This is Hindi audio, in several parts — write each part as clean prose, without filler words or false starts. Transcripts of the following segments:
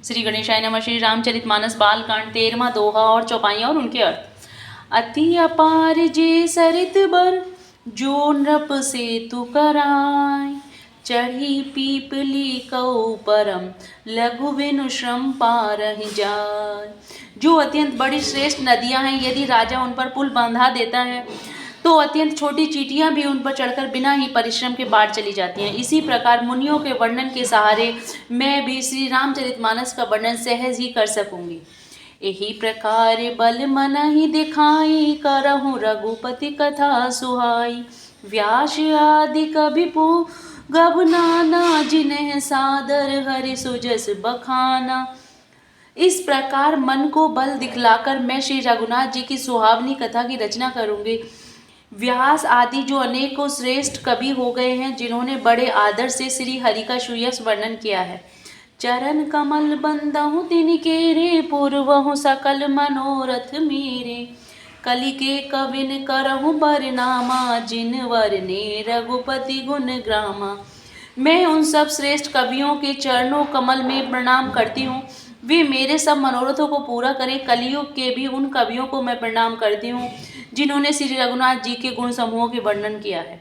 श्री गणेशाय नमः। श्री रामचरितमानस बालकांड 13वां दोहा और चौपाइयाँ और उनके अर्थ। अति अपार जे सरित बर, जो नृप से तु कराय, चढ़ी पीपली कौ परम, लघु बिनु श्रम पारहि जाय। जो अत्यंत बड़ी श्रेष्ठ नदियां हैं, यदि राजा उन पर पुल बांधा देता है तो अत्यंत छोटी चींटियां भी उन पर चढ़कर बिना ही परिश्रम के बाढ़ चली जाती हैं। इसी प्रकार मुनियों के वर्णन के सहारे मैं भी श्री रामचरितमानस का वर्णन सहज ही कर सकूंगी। यही प्रकार बल मन ही दिखाई, करहूँ रघुपति कथा सुहाई। व्यास आदि कवि पू गभ नाना, जिन्हें सादर हरि सुजस बखाना। इस प्रकार मन को बल दिखलाकर मैं श्री रघुनाथ जी की सुहावनी कथा की रचना करूंगी। व्यास आदि जो अनेकों श्रेष्ठ कवि हो गए हैं, जिन्होंने बड़े आदर से श्री हरि का सुयश वर्णन किया है। चरण कमल बंदहु तिनके रे, पूर्वहु सकल मनोरथ मेरे। कलि के कविन करहु बरनामा, जिन वरने रघुपति गुण ग्रामा। मैं उन सब श्रेष्ठ कवियों के चरणों कमल में प्रणाम करती हूँ, वे मेरे सब मनोरथों को पूरा करें। कलियुग के भी उन कवियों को मैं प्रणाम करती हूँ, जिन्होंने श्री रघुनाथ जी के गुण समूहों के वर्णन किया है।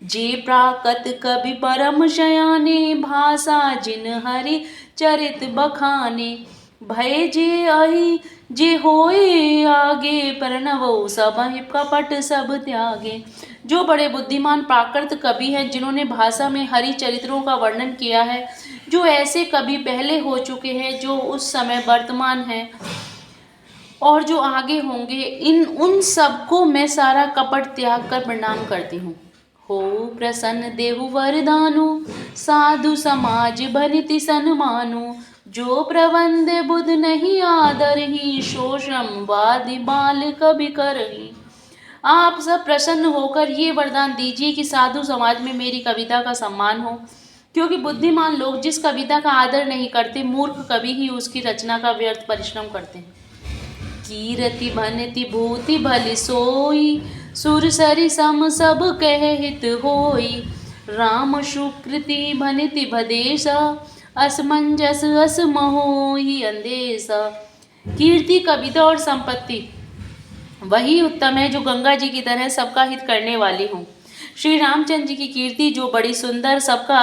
जे प्राकृत कवि परम शयाने, भाषा जिन हरि चरित बखाने। भय जे आई जे होए आगे, प्रणवो सब कपट सब त्यागे। जो बड़े बुद्धिमान प्राकृत कवि हैं, जिन्होंने भाषा में हरि चरित्रों का वर्णन किया है, जो ऐसे कवि पहले हो चुके हैं, जो उस समय वर्तमान हैं और जो आगे होंगे, उन सबको मैं सारा कपट त्याग कर प्रणाम करती हूँ। हो प्रसन्न देहु वरदानु, साधु समाज बनिति सन्मानु। जो प्रबंध बुध नहीं आदर ही, शोषम वादि बाल कवि करही। आप सब प्रसन्न होकर ये वरदान दीजिए कि साधु समाज में मेरी कविता का सम्मान हो, क्योंकि बुद्धिमान लोग जिस कविता का आदर नहीं करते, मूर्ख कवि ही उसकी रचना का व्यर्थ परिश्रम करते हैं। कीरति भनति भूति भलि सोई, सुरसरि सम सब कह हित होई। राम सुकृति भनति भदेशा, असमंजस अस मोहि अंदेशा। कीर्ति, कविता और संपत्ति वही उत्तम है जो गंगा जी की तरह सबका हित करने वाली हो। श्री रामचंद्र जी की कीर्ति जो बड़ी सुंदर, सबका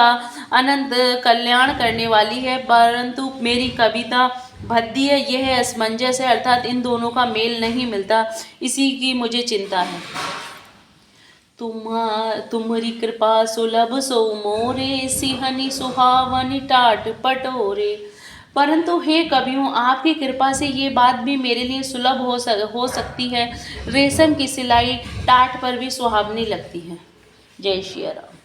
अनंत कल्याण करने वाली है, परंतु मेरी कविता भद्दी है, यह असमंजस है, अर्थात इन दोनों का मेल नहीं मिलता, इसी की मुझे चिंता है। तुम्हारी कृपा सुलभ सो मोरे, सिहनी सुहावनी टाट पटोरे। परंतु हे कवियों, आपकी कृपा से ये बात भी मेरे लिए सुलभ हो सकती है। रेशम की सिलाई टाट पर भी सुहावनी लगती है। जय श्री राम।